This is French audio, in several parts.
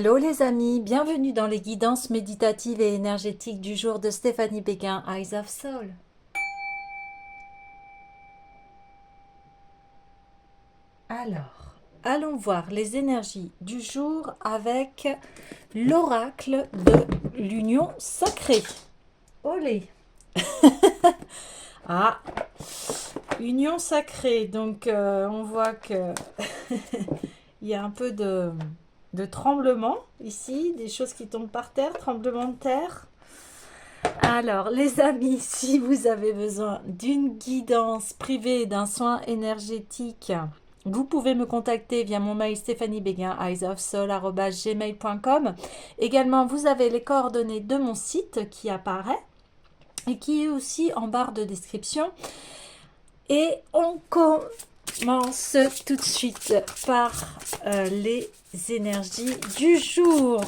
Hello les amis, bienvenue dans les guidances méditatives et énergétiques du jour de Stéphanie Béguin, Eyes of Soul. Alors, allons voir les énergies du jour avec l'oracle de l'union sacrée. Olé. Ah, union sacrée, donc on voit que il y a un peu de tremblement ici, des choses qui tombent par terre, tremblement de terre. Alors, les amis, si vous avez besoin d'une guidance privée, d'un soin énergétique, vous pouvez me contacter via mon mail stéphaniebeguin@gmail.com. Également, vous avez les coordonnées de mon site qui apparaît et qui est aussi en barre de description. Et on commence tout de suite par les énergies du jour.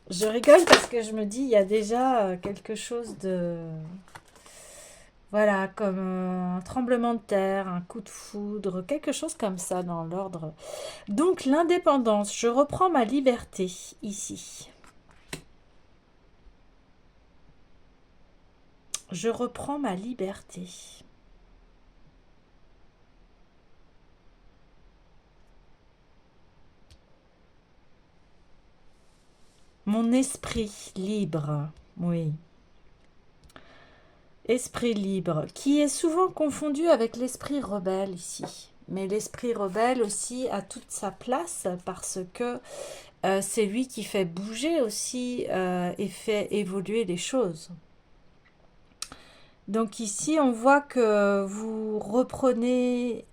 Je rigole parce que je me dis, il y a déjà quelque chose de... Voilà, comme un tremblement de terre, un coup de foudre, quelque chose comme ça dans l'ordre. Donc l'indépendance, je reprends ma liberté ici. Je reprends ma liberté. Mon esprit libre, oui. Esprit libre, qui est souvent confondu avec l'esprit rebelle ici. Mais l'esprit rebelle aussi a toute sa place parce que c'est lui qui fait bouger aussi et fait évoluer les choses. Donc ici, on voit que vous reprenez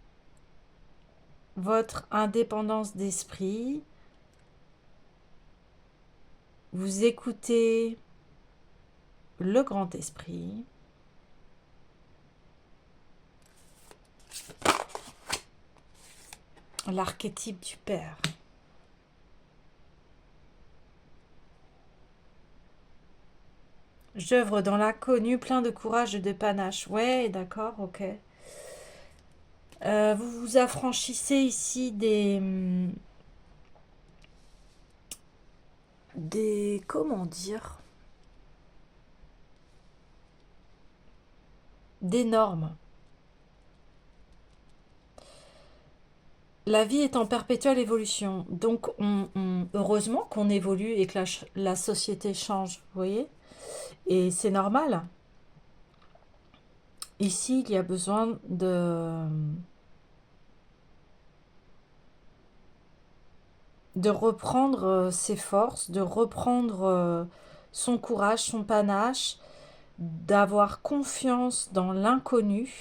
votre indépendance d'esprit. Vous écoutez le grand esprit. L'archétype du père. J'œuvre dans l'inconnu, plein de courage et de panache. Ouais, d'accord, ok. Vous vous affranchissez ici des comment dire, des normes. La vie est en perpétuelle évolution, donc heureusement qu'on évolue et que la société change, vous voyez. Et c'est normal. Ici, il y a besoin de reprendre ses forces, de reprendre son courage, son panache, d'avoir confiance dans l'inconnu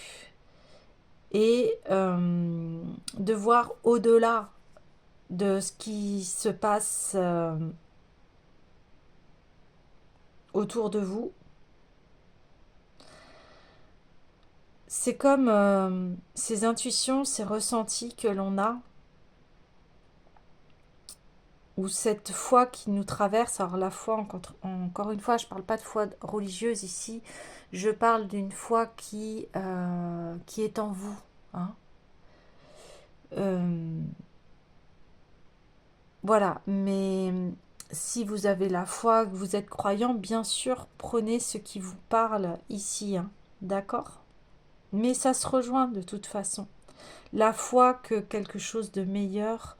et de voir au-delà de ce qui se passe autour de vous. C'est comme ces intuitions, ces ressentis que l'on a, ou cette foi qui nous traverse. Alors la foi, encore une fois, je ne parle pas de foi religieuse ici, je parle d'une foi qui est en vous. Hein. Voilà, mais si vous avez la foi, que vous êtes croyant, bien sûr, prenez ce qui vous parle ici, hein, d'accord? Mais ça se rejoint de toute façon. La foi que quelque chose de meilleur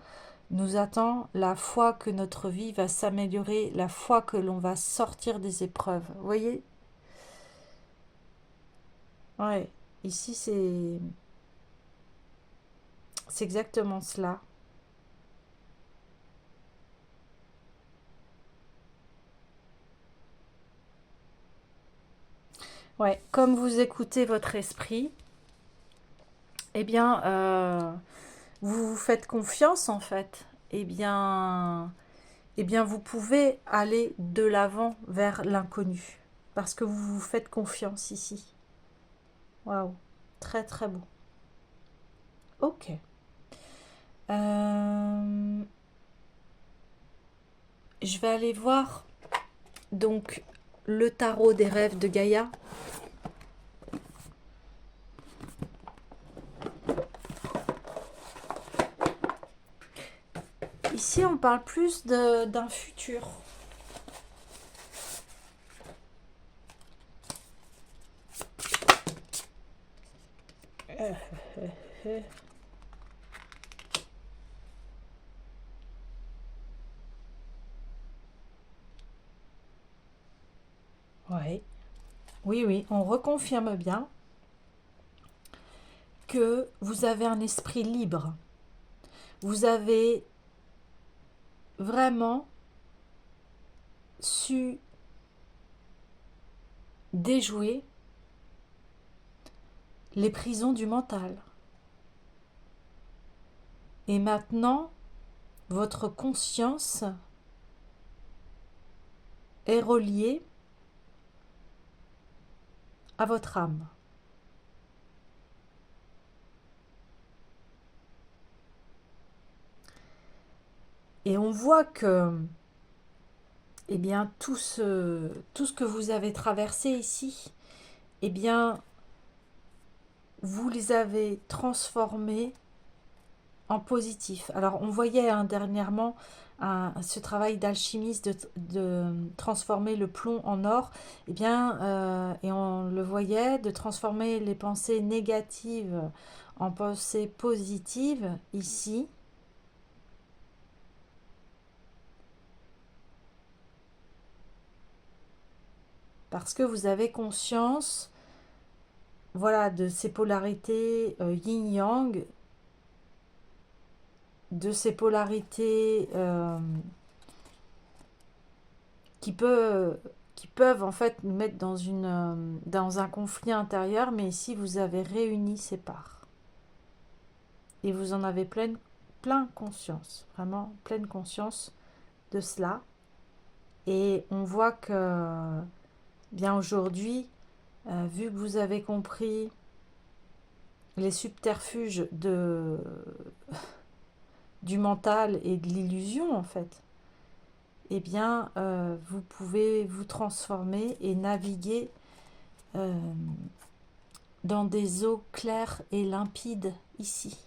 nous attend, la foi que notre vie va s'améliorer, la foi que l'on va sortir des épreuves. Vous voyez? Ouais, ici c'est exactement cela. Ouais, comme vous écoutez votre esprit, eh bien, vous vous faites confiance en fait. Eh bien, vous pouvez aller de l'avant vers l'inconnu parce que vous vous faites confiance ici. Waouh, très très beau. Ok. Euh, je vais aller voir donc le tarot des rêves de Gaïa. Ici, on parle plus d'un futur. Ouais. Oui, oui, on reconfirme bien que vous avez un esprit libre. Vous avez vraiment su déjouer les prisons du mental. Et maintenant, votre conscience est reliée à votre âme. Et on voit que, eh bien, tout ce que vous avez traversé ici, eh bien, vous les avez transformés en positif. Alors, on voyait dernièrement ce travail d'alchimiste de transformer le plomb en or, eh bien, et on le voyait, de transformer les pensées négatives en pensées positives ici. Parce que vous avez conscience, voilà, de ces polarités yin-yang, de ces polarités qui peuvent en fait nous mettre dans un conflit intérieur, mais ici vous avez réuni ces parts. Et vous en avez plein conscience, vraiment pleine conscience de cela. Et on voit que, bien aujourd'hui, vu que vous avez compris les subterfuges du mental et de l'illusion en fait, eh bien vous pouvez vous transformer et naviguer euh, dans des eaux claires et limpides ici.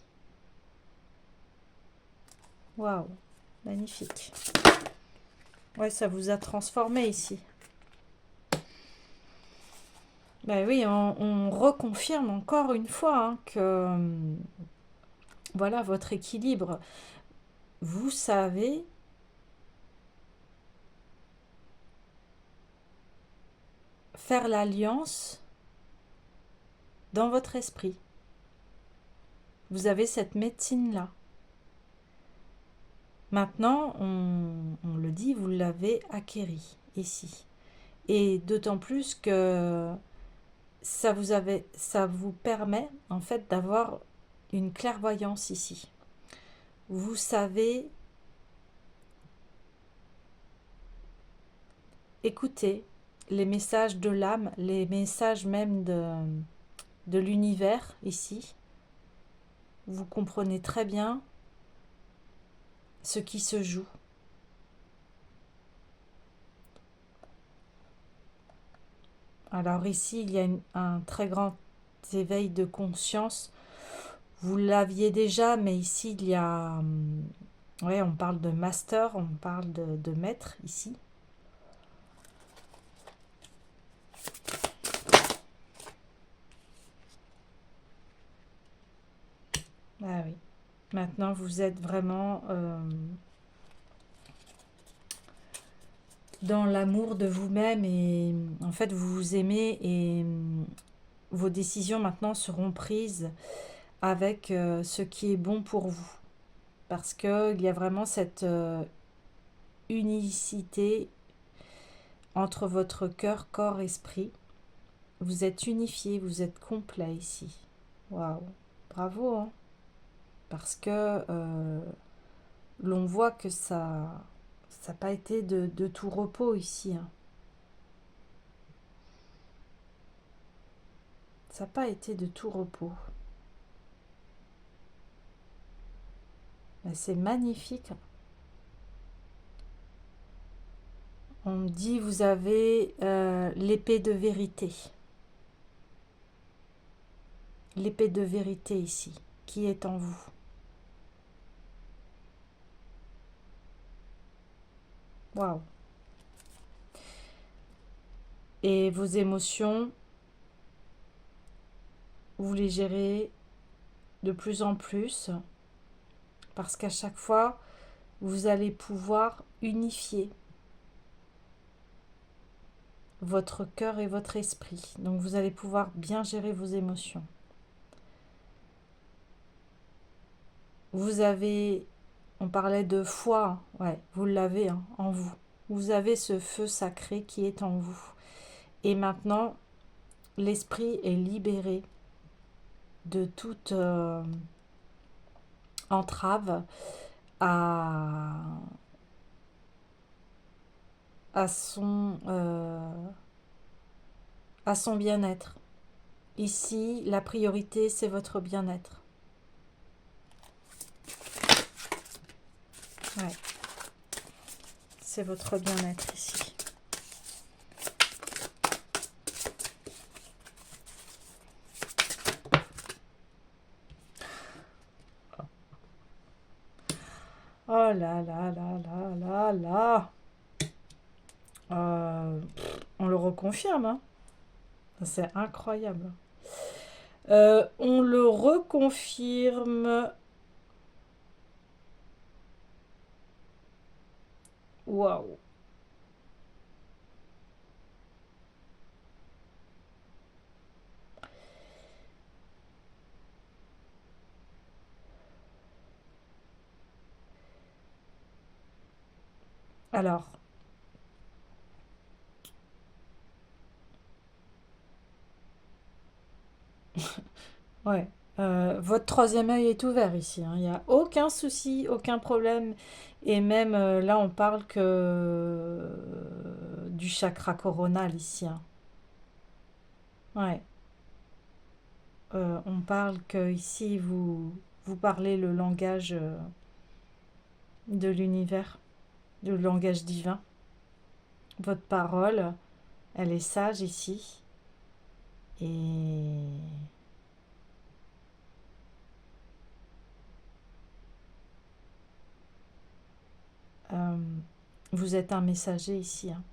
Waouh, magnifique. Ouais, ça vous a transformé ici. Ben oui, on reconfirme encore une fois hein, que voilà votre équilibre. Vous savez faire l'alliance dans votre esprit. Vous avez cette médecine-là. Maintenant, on le dit, vous l'avez acquérie ici. Et d'autant plus que ça vous permet en fait d'avoir une clairvoyance ici. Vous savez écouter les messages de l'âme, les messages même de l'univers ici. Vous comprenez très bien ce qui se joue. Alors ici, il y a un très grand éveil de conscience. Vous l'aviez déjà, mais ici, il y a... ouais, on parle de master, on parle de maître ici. Ah oui. Maintenant, vous êtes vraiment dans l'amour de vous-même et en fait, vous vous aimez et vos décisions maintenant seront prises avec ce qui est bon pour vous. Parce qu'il y a vraiment cette unicité entre votre cœur, corps, esprit. Vous êtes unifié, vous êtes complet ici. Waouh, bravo, hein. Parce que l'on voit que ça n'a pas été de tout repos ici. Hein. Ça n'a pas été de tout repos. C'est magnifique. On me dit, vous avez l'épée de vérité. L'épée de vérité ici, qui est en vous. Waouh. Et vos émotions, vous les gérez de plus en plus parce qu'à chaque fois, vous allez pouvoir unifier votre cœur et votre esprit. Donc vous allez pouvoir bien gérer vos émotions. Vous avez, on parlait de foi, ouais, vous l'avez hein, en vous. Vous avez ce feu sacré qui est en vous. Et maintenant, l'esprit est libéré de toute entrave à, à son bien-être. Ici, la priorité, c'est votre bien-être. Ouais. C'est votre bien-être ici. Oh là là là là là là. On le reconfirme, hein. C'est incroyable. On le reconfirme. Waouh. Alors, ouais. Votre troisième œil est ouvert ici, hein. Il n'y a aucun souci, aucun problème. Et même là, on parle que du chakra coronal ici, hein. Ouais. On parle que ici, vous parlez le langage de l'univers, le langage divin. Votre parole, elle est sage ici. Et euh, vous êtes un messager ici, hein.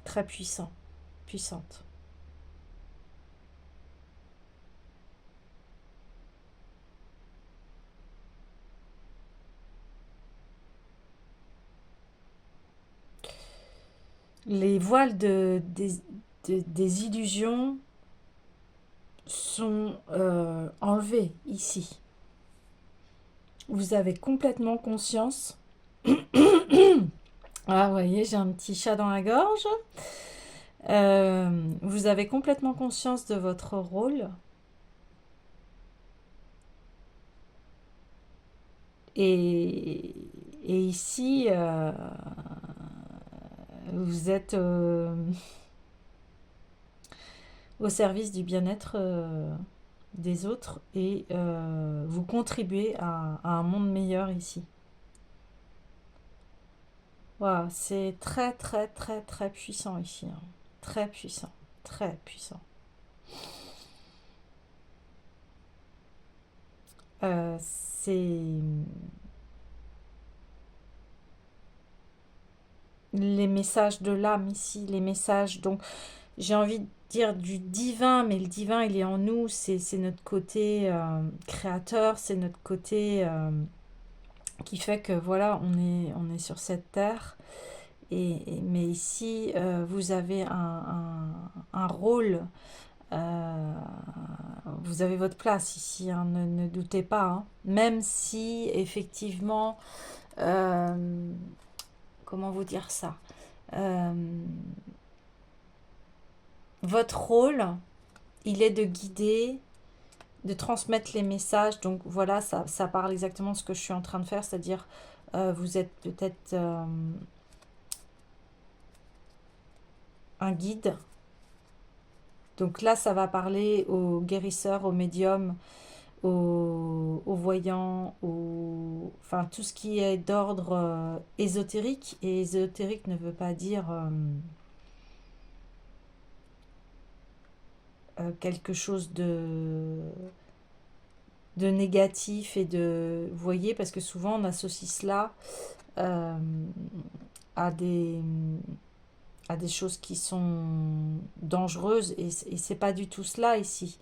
Très puissant, puissante. Les voiles des illusions sont enlevés ici. Vous avez complètement conscience. Ah, vous voyez, j'ai un petit chat dans la gorge. Vous avez complètement conscience de votre rôle. Et, et ici, vous êtes au service du bien-être des autres et vous contribuez à un monde meilleur ici. Voilà, c'est très très très très puissant ici, hein. Très puissant, très puissant. C'est les messages de l'âme ici, les messages, donc j'ai envie de dire du divin, mais le divin il est en nous, c'est notre côté créateur, c'est notre côté qui fait que voilà, on est sur cette terre. Mais ici, vous avez un rôle, euh, vous avez votre place ici, hein, ne doutez pas, hein. Même si, effectivement, euh, comment vous dire ça, Euh, votre rôle, il est de guider, de transmettre les messages. Donc voilà, ça parle exactement de ce que je suis en train de faire, c'est-à-dire vous êtes peut-être un guide. Donc là, ça va parler aux guérisseurs, aux médiums, aux voyants, enfin tout ce qui est d'ordre ésotérique. Et ésotérique ne veut pas dire quelque chose de négatif et de... Vous voyez, parce que souvent on associe cela euh, à des choses qui sont dangereuses et c'est pas du tout cela ici.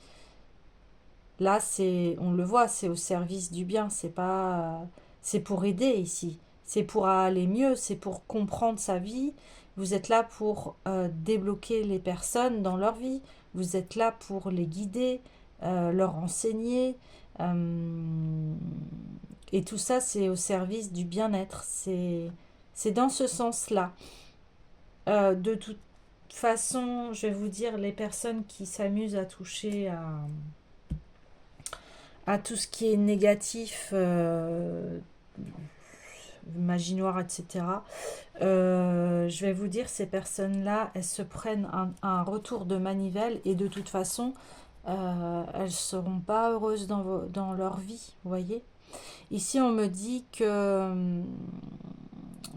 Là, c'est, on le voit, c'est au service du bien, c'est pas, c'est pour aider ici, c'est pour aller mieux, c'est pour comprendre sa vie. Vous êtes là pour débloquer les personnes dans leur vie, vous êtes là pour les guider, leur enseigner, euh, et tout ça, c'est au service du bien-être. C'est dans ce sens-là. De toute façon, je vais vous dire, les personnes qui s'amusent à toucher à tout ce qui est négatif, magie noire, etc. Je vais vous dire, ces personnes-là, elles se prennent un retour de manivelle et de toute façon, elles ne seront pas heureuses dans leur vie, vous voyez. Ici, on me dit que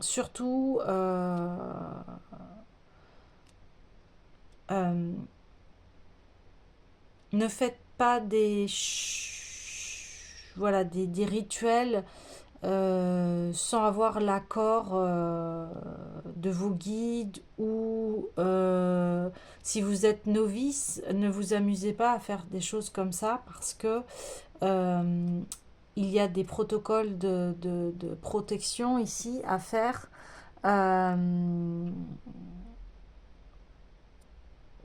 surtout, euh, ne faites pas voilà, des rituels sans avoir l'accord de vos guides ou si vous êtes novice, ne vous amusez pas à faire des choses comme ça parce que euh, il y a des protocoles de protection ici à faire. euh,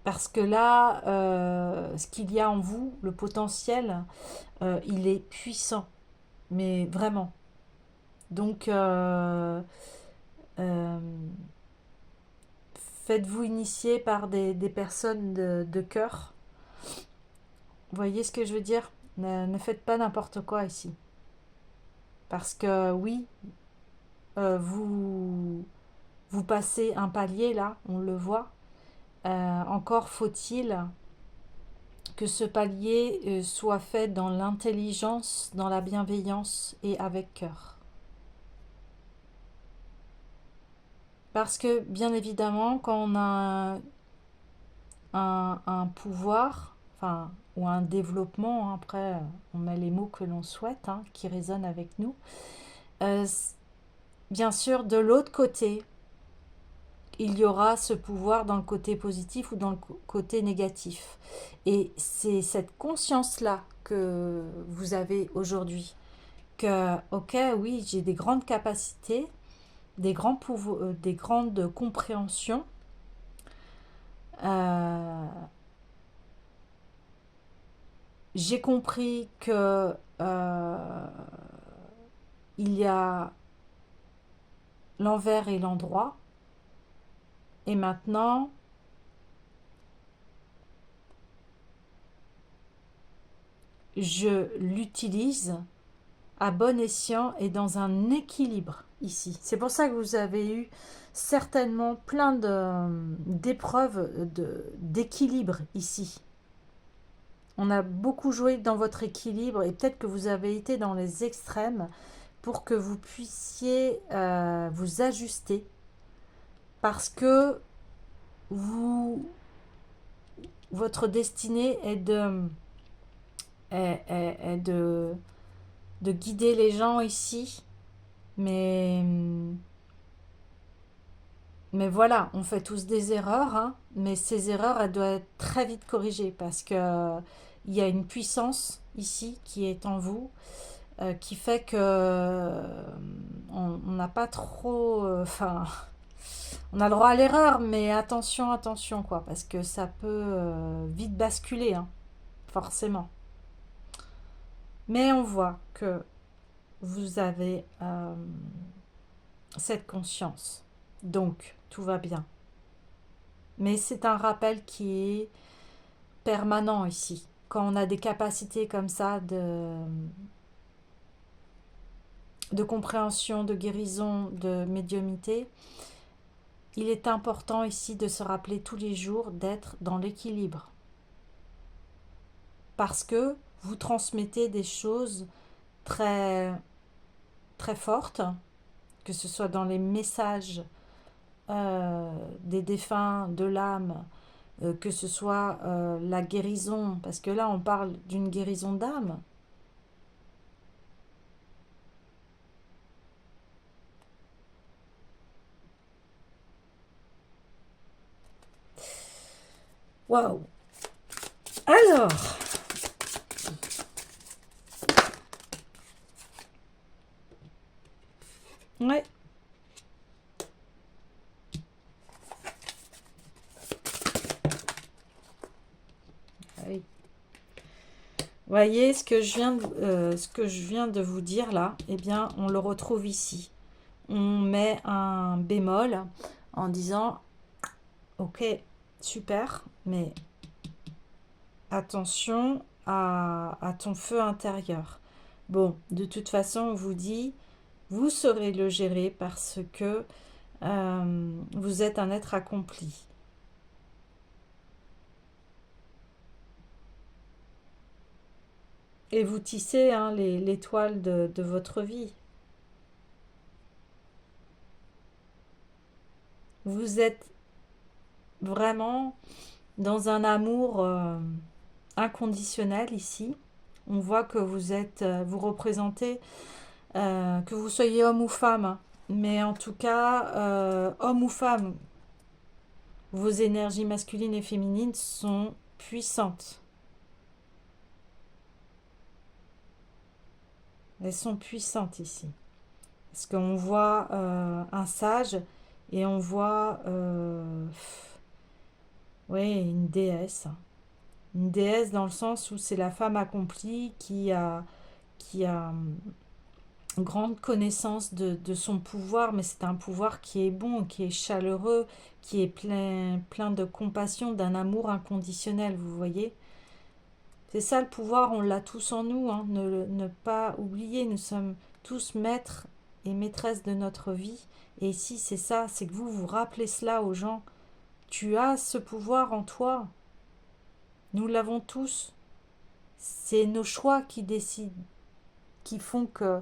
Parce que là, ce qu'il y a en vous, le potentiel, il est puissant, mais vraiment. Donc, euh, faites-vous initier par des personnes de cœur. Vous voyez ce que je veux dire? Ne faites pas n'importe quoi ici. Parce que oui, vous passez un palier là, on le voit. Encore faut-il que ce palier soit fait dans l'intelligence, dans la bienveillance et avec cœur. Parce que bien évidemment, quand on a un pouvoir, enfin, ou un développement, hein, après on met les mots que l'on souhaite, hein, qui résonnent avec nous, euh, bien sûr, de l'autre côté, il y aura ce pouvoir dans le côté positif ou dans le côté négatif. Et c'est cette conscience-là que vous avez aujourd'hui. Que, ok, oui, j'ai des grandes capacités, des grandes compréhensions. Euh, j'ai compris que il y a l'envers et l'endroit. Et maintenant, je l'utilise à bon escient et dans un équilibre ici. C'est pour ça que vous avez eu certainement plein d'épreuves d'équilibre ici. On a beaucoup joué dans votre équilibre et peut-être que vous avez été dans les extrêmes pour que vous puissiez vous ajuster parce que vous, votre destinée est de guider les gens ici. Mais, mais voilà, on fait tous des erreurs, hein, mais ces erreurs, elles doivent être très vite corrigées parce que il y a une puissance ici qui est en vous qui fait que on n'a pas trop, enfin, on a le droit à l'erreur, mais attention, attention, quoi, parce que ça peut vite basculer, hein, forcément. Mais on voit que vous avez cette conscience. Donc, tout va bien. Mais c'est un rappel qui est permanent ici. Quand on a des capacités comme ça de compréhension, de guérison, de médiumnité, il est important ici de se rappeler tous les jours d'être dans l'équilibre. Parce que vous transmettez des choses très, très fortes, que ce soit dans les messages des défunts, de l'âme, que ce soit la guérison, parce que là on parle d'une guérison d'âme, Waouh. Alors, ouais. Ah oui. Voyez ce que je viens de vous dire là, eh bien, on le retrouve ici. On met un bémol en disant, ok, super, mais attention à ton feu intérieur. Bon, de toute façon, on vous dit, vous saurez le gérer parce que vous êtes un être accompli. Et vous tissez hein, les toiles de votre vie. Vous êtes vraiment dans un amour inconditionnel ici. On voit que vous êtes, vous représentez, que vous soyez homme ou femme, hein. Mais en tout cas, homme ou femme, vos énergies masculines et féminines sont puissantes. Elles sont puissantes ici. Parce qu'on voit un sage et on voit oui, une déesse. Une déesse dans le sens où c'est la femme accomplie qui a grande connaissance de son pouvoir, mais c'est un pouvoir qui est bon, qui est chaleureux, qui est plein de compassion, d'un amour inconditionnel, vous voyez. C'est ça le pouvoir, on l'a tous en nous, hein. Ne pas oublier, nous sommes tous maîtres et maîtresses de notre vie. Et ici, c'est ça, c'est que vous vous rappelez cela aux gens. Tu as ce pouvoir en toi. Nous l'avons tous. C'est nos choix qui décident, qui font que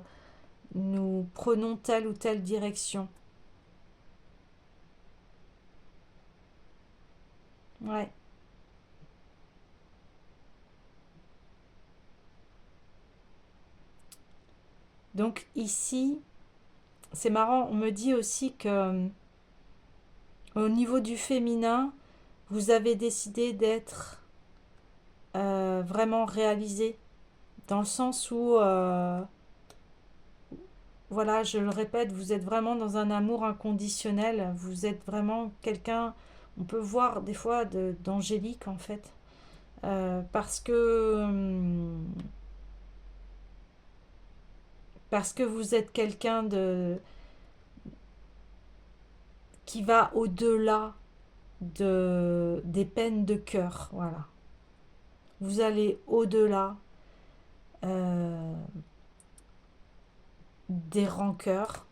nous prenons telle ou telle direction. Ouais. Donc ici, c'est marrant, on me dit aussi que au niveau du féminin, vous avez décidé d'être vraiment réalisé, dans le sens où, voilà, je le répète, vous êtes vraiment dans un amour inconditionnel, vous êtes vraiment quelqu'un, on peut voir des fois d'angélique en fait, parce que vous êtes quelqu'un qui va au-delà des peines de cœur, voilà. Vous allez au-delà euh, des rancœurs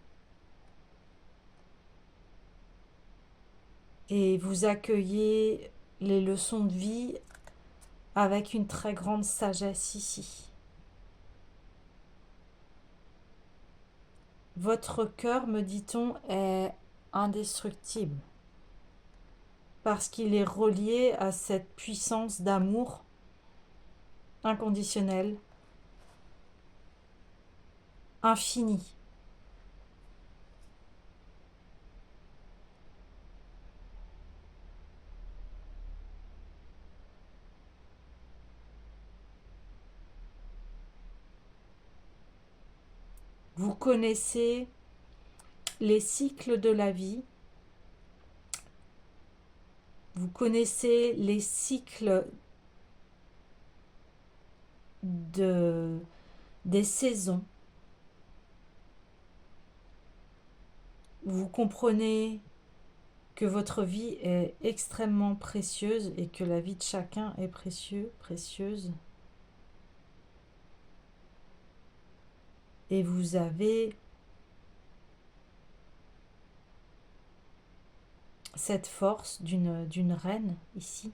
et vous accueillez les leçons de vie avec une très grande sagesse ici. Votre cœur, me dit-on, est indestructible parce qu'il est relié à cette puissance d'amour inconditionnel, infini. Vous connaissez les cycles de la vie, vous connaissez les cycles de, des saisons, vous comprenez que votre vie est extrêmement précieuse et que la vie de chacun est précieuse. Et vous avez cette force d'une reine ici.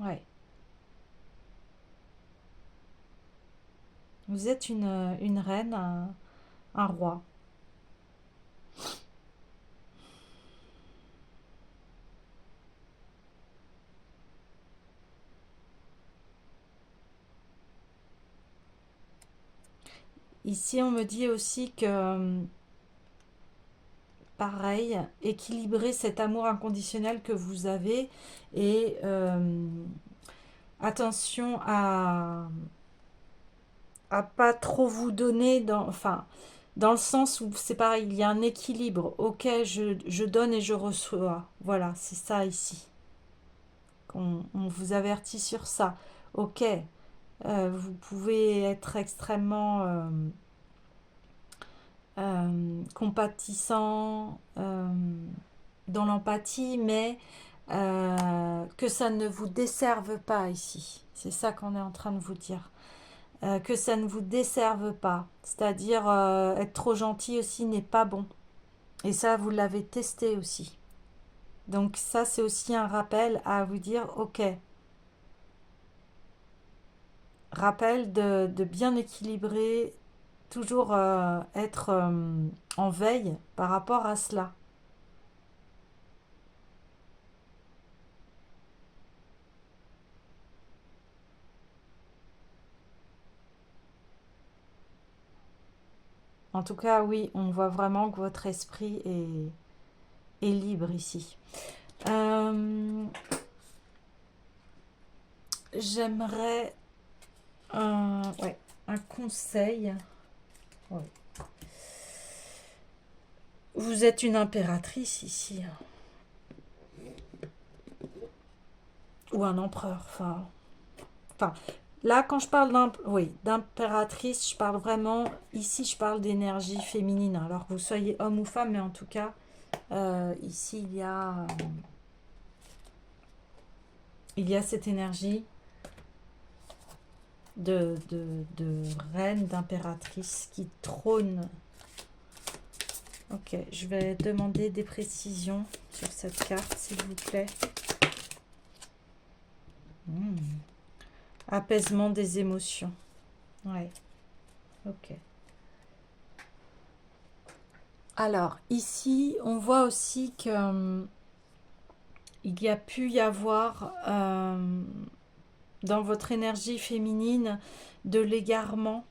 Ouais. Vous êtes une reine, un roi. Ici, on me dit aussi que pareil, équilibrer cet amour inconditionnel que vous avez et attention à pas trop vous donner enfin, dans le sens où c'est pareil, il y a un équilibre. Ok, je donne et je reçois. Voilà, c'est ça ici. On vous avertit sur ça. Ok, vous pouvez être extrêmement compatissant, dans l'empathie, mais que ça ne vous desserve pas ici. C'est ça qu'on est en train de vous dire. Que ça ne vous desserve pas. C'est-à-dire être trop gentil aussi n'est pas bon. Et ça, vous l'avez testé aussi. Donc ça, c'est aussi un rappel à vous dire, ok, rappel de bien équilibrer, toujours être en veille par rapport à cela. En tout cas, oui, on voit vraiment que votre esprit est libre ici. J'aimerais ouais, un conseil. Ouais. Vous êtes une impératrice ici, hein. Ou un empereur. Enfin, là, quand je parle oui, d'impératrice, je parle vraiment, ici, je parle d'énergie féminine. Alors que vous soyez homme ou femme, mais en tout cas, ici, il y a cette énergie de reine, d'impératrice qui trône. Ok, je vais demander des précisions sur cette carte, s'il vous plaît. Apaisement des émotions. Ouais, ok. Alors, ici, on voit aussi que il y a pu y avoir dans votre énergie féminine de l'égarement.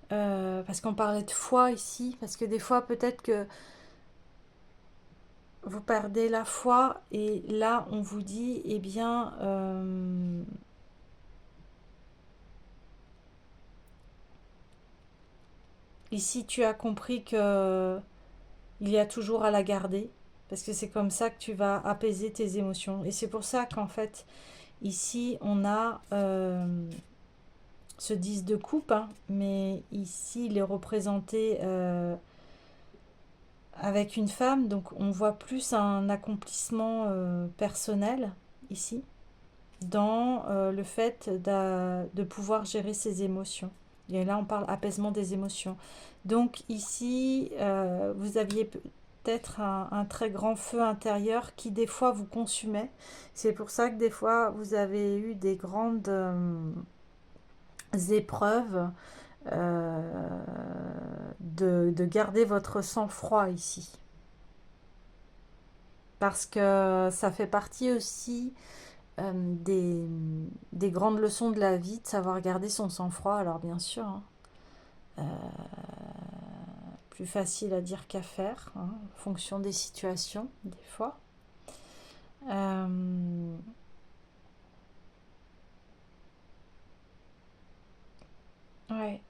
Parce qu'on parlait de foi ici, parce que des fois peut-être que vous perdez la foi et là on vous dit eh bien ici tu as compris que il y a toujours à la garder parce que c'est comme ça que tu vas apaiser tes émotions et c'est pour ça qu'en fait ici on a ce 10 de coupe hein, mais ici il est représenté avec une femme, donc on voit plus un accomplissement personnel ici, dans le fait de pouvoir gérer ses émotions. Et là, on parle apaisement des émotions. Donc ici, vous aviez peut-être un très grand feu intérieur qui des fois vous consumait. C'est pour ça que des fois, vous avez eu des grandes épreuves de garder votre sang-froid ici. Parce que ça fait partie aussi des grandes leçons de la vie, de savoir garder son sang-froid. Alors bien sûr, hein, plus facile à dire qu'à faire, hein, en fonction des situations, des fois. Ouais.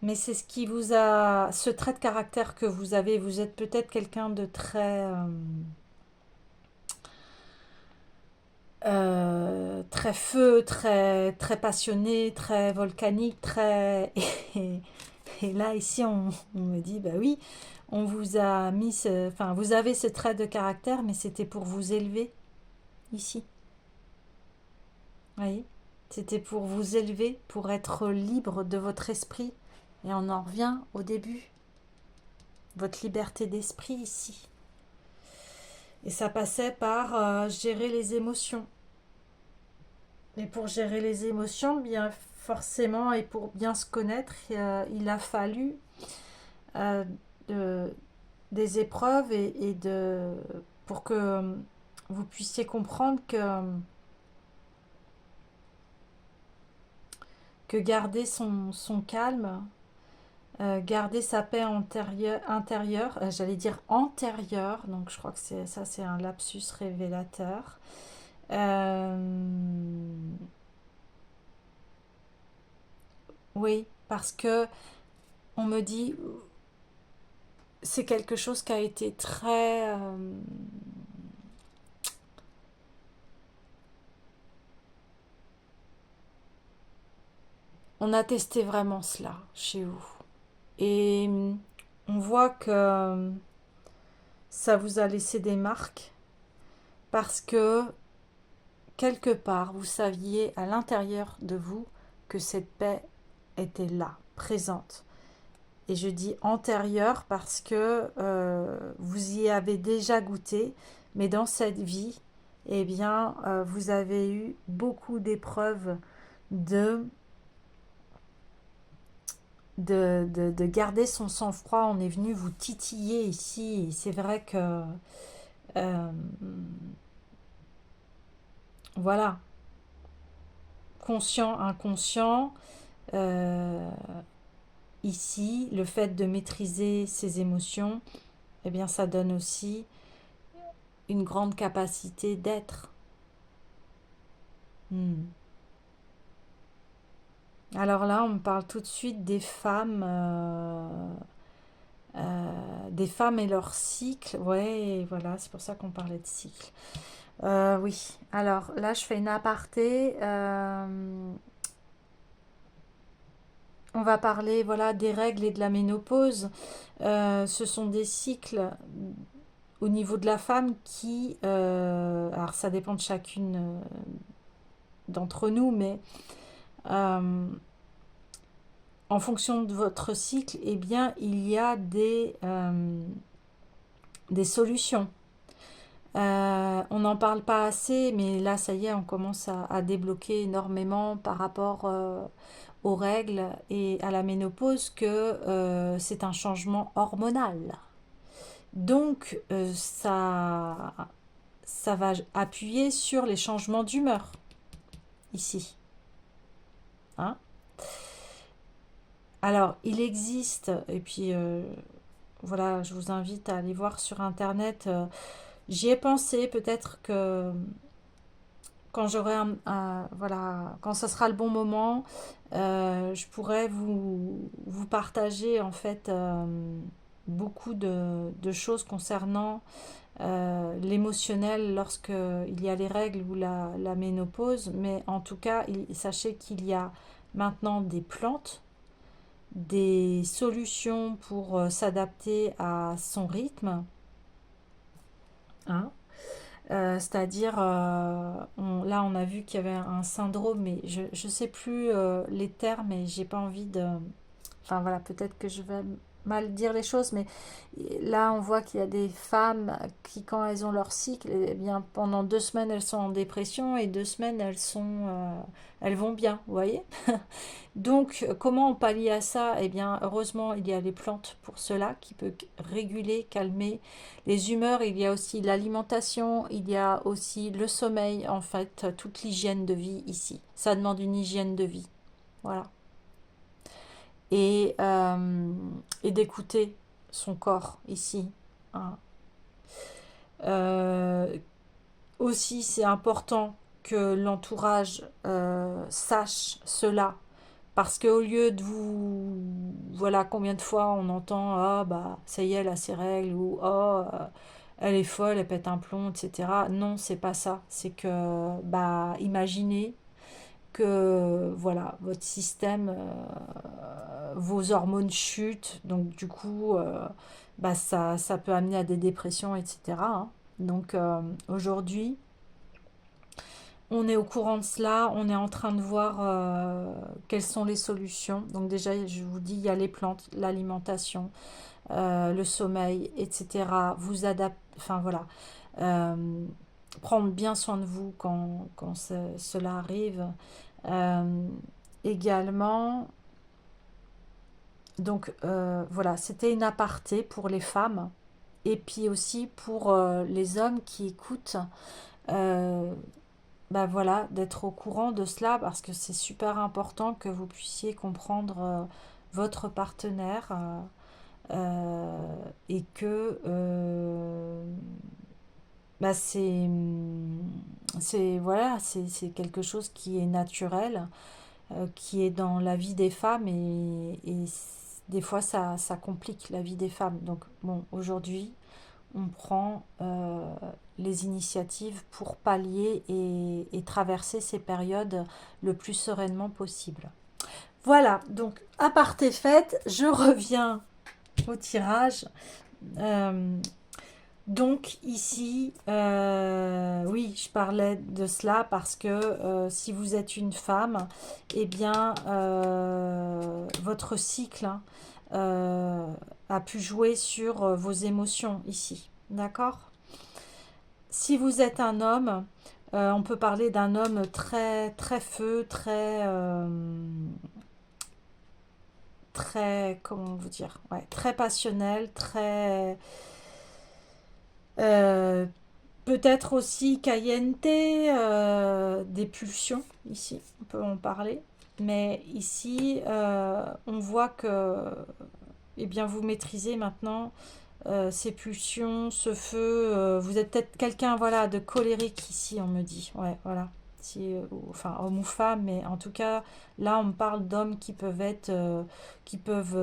Mais c'est ce qui vous a... Ce trait de caractère que vous avez, vous êtes peut-être quelqu'un de très feu, très passionné, très volcanique, très... Et là, ici, on me dit, bah oui, on vous a mis enfin, vous avez ce trait de caractère, mais c'était pour vous élever, ici. Vous voyez? C'était pour vous élever, pour être libre de votre esprit. Et on en revient au début. Votre liberté d'esprit, ici. Et ça passait par gérer les émotions. Et pour gérer les émotions, bien forcément, et pour bien se connaître, il a fallu euh, de, des épreuves pour que vous puissiez comprendre que que garder son calme, garder sa paix intérieure, j'allais dire antérieure, donc je crois que c'est un lapsus révélateur. Oui, parce que on me dit, c'est quelque chose qui a été très... on a testé vraiment cela chez vous. Et on voit que ça vous a laissé des marques parce que quelque part, vous saviez à l'intérieur de vous que cette paix était là, présente. Et je dis antérieure parce que vous y avez déjà goûté, mais dans cette vie, eh bien, vous avez eu beaucoup d'épreuves de, de garder son sang-froid. On est venu vous titiller ici. C'est vrai que, euh, voilà, conscient, inconscient, euh, ici, le fait de maîtriser ses émotions, eh bien, ça donne aussi une grande capacité d'être. Hmm. Alors là, on me parle tout de suite des femmes et leur cycle. Ouais, voilà, c'est pour ça qu'on parlait de cycle. Oui, alors là, je fais une aparté. On va parler, voilà, des règles et de la ménopause. Ce sont des cycles au niveau de la femme qui, alors ça dépend de chacune d'entre nous, mais euh, en fonction de votre cycle, eh bien, il y a des solutions. On n'en parle pas assez, mais là, ça y est, on commence à débloquer énormément par rapport aux règles et à la ménopause que c'est un changement hormonal. Donc, ça va appuyer sur les changements d'humeur, ici. Hein. Alors, il existe, et puis voilà, je vous invite à aller voir sur Internet. J'y ai pensé, peut-être que quand j'aurai voilà, quand ce sera le bon moment, je pourrais vous partager en fait beaucoup de choses concernant l'émotionnel lorsque il y a les règles ou la ménopause. Mais en tout cas, sachez qu'il y a maintenant des plantes, des solutions pour s'adapter à son rythme. Hein. C'est-à-dire, là on a vu qu'il y avait un syndrome, mais je ne sais plus les termes et j'ai pas envie de... Enfin voilà, peut-être que je vais mal dire les choses, mais là on voit qu'il y a des femmes qui, quand elles ont leur cycle, eh bien pendant 2 semaines elles sont en dépression et 2 semaines elles vont bien, vous voyez. Donc comment on pallie à ça? Eh bien heureusement il y a les plantes pour cela qui peuvent réguler, calmer les humeurs. Il y a aussi l'alimentation, il y a aussi le sommeil, en fait toute l'hygiène de vie ici. Ça demande une hygiène de vie, voilà. Et d'écouter son corps ici. Hein. Euh, Aussi, c'est important que l'entourage sache cela. Parce qu'au lieu de vous... Voilà combien de fois on entend ah bah ça y est, elle a ses règles, ou oh elle est folle, elle pète un plomb, etc. Non, c'est pas ça. C'est que, bah, imaginez que, voilà, votre système, vos hormones chutent, donc du coup, bah, ça peut amener à des dépressions, etc. Hein. Donc aujourd'hui, on est au courant de cela, on est en train de voir quelles sont les solutions. Donc déjà, je vous dis, il y a les plantes, l'alimentation, le sommeil, etc. Vous adaptez, enfin voilà, Euh, prendre bien soin de vous quand cela arrive. Euh, Également, donc voilà, c'était une aparté pour les femmes et puis aussi pour les hommes qui écoutent. Euh, bah voilà, d'être au courant de cela parce que c'est super important que vous puissiez comprendre votre partenaire et que bah voilà, c'est quelque chose qui est naturel, qui est dans la vie des femmes des fois ça complique la vie des femmes. Donc bon, aujourd'hui, on prend les initiatives pour pallier et traverser ces périodes le plus sereinement possible. Voilà, donc aparté faite, je reviens au tirage. Euh, donc ici, oui, je parlais de cela parce que si vous êtes une femme, eh bien, votre cycle hein, a pu jouer sur vos émotions ici. D'accord? Si vous êtes un homme, on peut parler d'un homme très, très feu, très, comment vous dire, ouais, très passionnel, très, euh, peut-être aussi caliente, des pulsions, ici, on peut en parler. Mais ici, on voit que eh bien, vous maîtrisez maintenant ces pulsions, ce feu. Vous êtes peut-être quelqu'un voilà, de colérique ici, on me dit. Ouais, voilà. Si, enfin, homme ou femme, mais en tout cas, là, on me parle d'hommes qui peuvent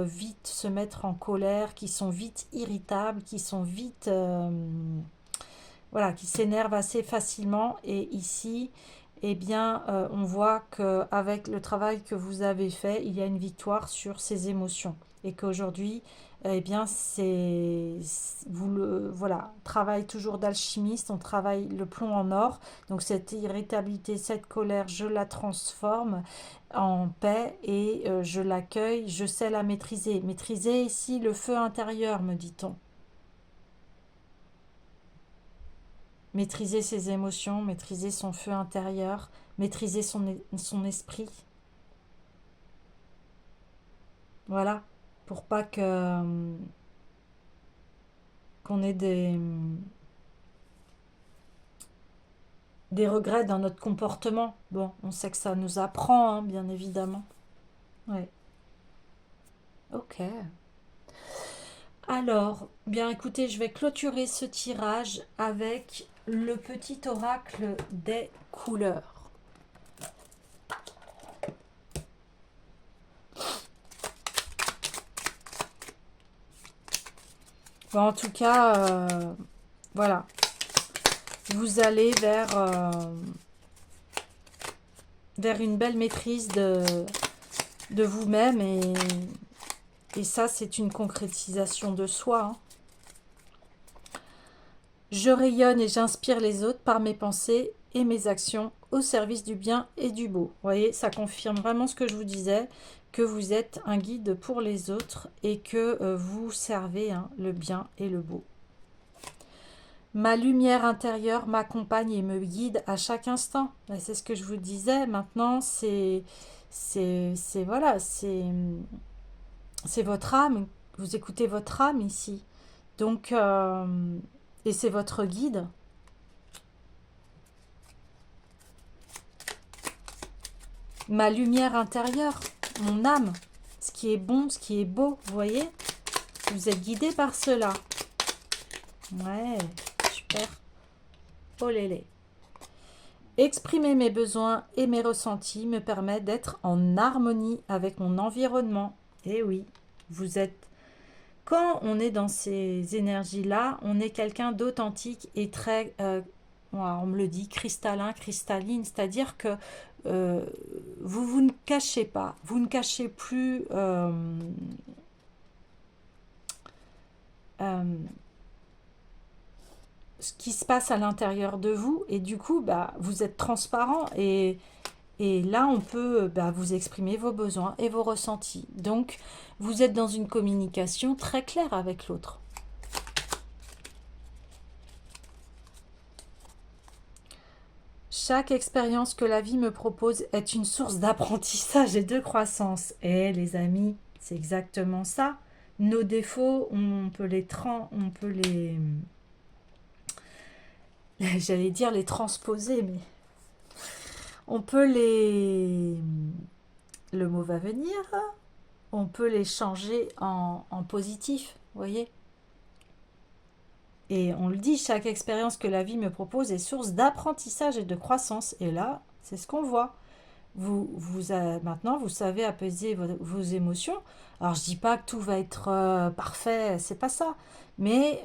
vite se mettre en colère, qui sont vite irritables, qui sont vite, voilà, qui s'énervent assez facilement. Et ici, eh bien, on voit qu'avec le travail que vous avez fait, il y a une victoire sur ces émotions. Et qu'aujourd'hui, eh bien, vous le, voilà, travail toujours d'alchimiste, on travaille le plomb en or. Donc cette irritabilité, cette colère, je la transforme en paix et je l'accueille, je sais la maîtriser. Maîtriser ici le feu intérieur, me dit-on. Maîtriser ses émotions, maîtriser son feu intérieur, maîtriser son esprit. Voilà, pour pas qu'on ait des regrets dans notre comportement. Bon, on sait que ça nous apprend, hein, bien évidemment. Ouais, ok. Alors, bien écoutez, je vais clôturer ce tirage avec le petit oracle des couleurs. Bon, en tout cas, voilà, vous allez vers une belle maîtrise de vous-même et ça, c'est une concrétisation de soi. Hein. Je rayonne et j'inspire les autres par mes pensées et mes actions au service du bien et du beau. Vous voyez, ça confirme vraiment ce que je vous disais, que vous êtes un guide pour les autres et que vous servez hein, le bien et le beau. Ma lumière intérieure m'accompagne et me guide à chaque instant. C'est ce que je vous disais. Maintenant, voilà, c'est votre âme. Vous écoutez votre âme ici. Donc, et c'est votre guide. Ma lumière intérieure, mon âme, ce qui est bon, ce qui est beau, vous voyez? Vous êtes guidé par cela. Ouais, super. Oh lélé. Exprimer mes besoins et mes ressentis me permet d'être en harmonie avec mon environnement. Et oui, vous êtes... Quand on est dans ces énergies-là, on est quelqu'un d'authentique et très, on me le dit, cristallin, cristalline. C'est-à-dire que euh, vous ne cachez pas, vous ne cachez plus euh, ce qui se passe à l'intérieur de vous. Et du coup, bah, vous êtes transparent et là, on peut bah, vous exprimer vos besoins et vos ressentis. Donc, vous êtes dans une communication très claire avec l'autre. Chaque expérience que la vie me propose est une source d'apprentissage et de croissance. Et les amis, c'est exactement ça. Nos défauts, on peut j'allais dire les transposer, mais On peut les... Le mot va venir. On peut les changer en positif, vous voyez. Et on le dit, chaque expérience que la vie me propose est source d'apprentissage et de croissance. Et là, c'est ce qu'on voit. Maintenant, vous savez apaiser vos émotions. Alors, je dis pas que tout va être parfait, c'est pas ça. Mais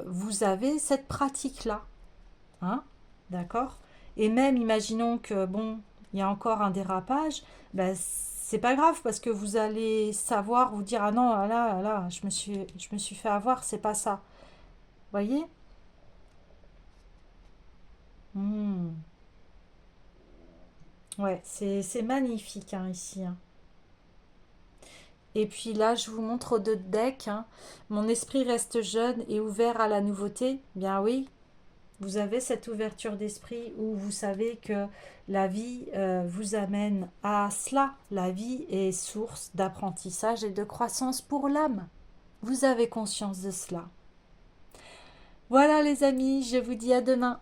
vous avez cette pratique-là. Hein, d'accord? Et même, imaginons que, bon, il y a encore un dérapage, ben, c'est pas grave parce que vous allez savoir vous dire, ah non, là, je me suis fait avoir, c'est pas ça. Voyez? Hmm. Ouais, c'est magnifique hein, ici. Hein. Et puis là, je vous montre d'autres decks. Hein. Mon esprit reste jeune et ouvert à la nouveauté. Bien oui, vous avez cette ouverture d'esprit où vous savez que la vie vous amène à cela. La vie est source d'apprentissage et de croissance pour l'âme. Vous avez conscience de cela. Voilà les amis, je vous dis à demain.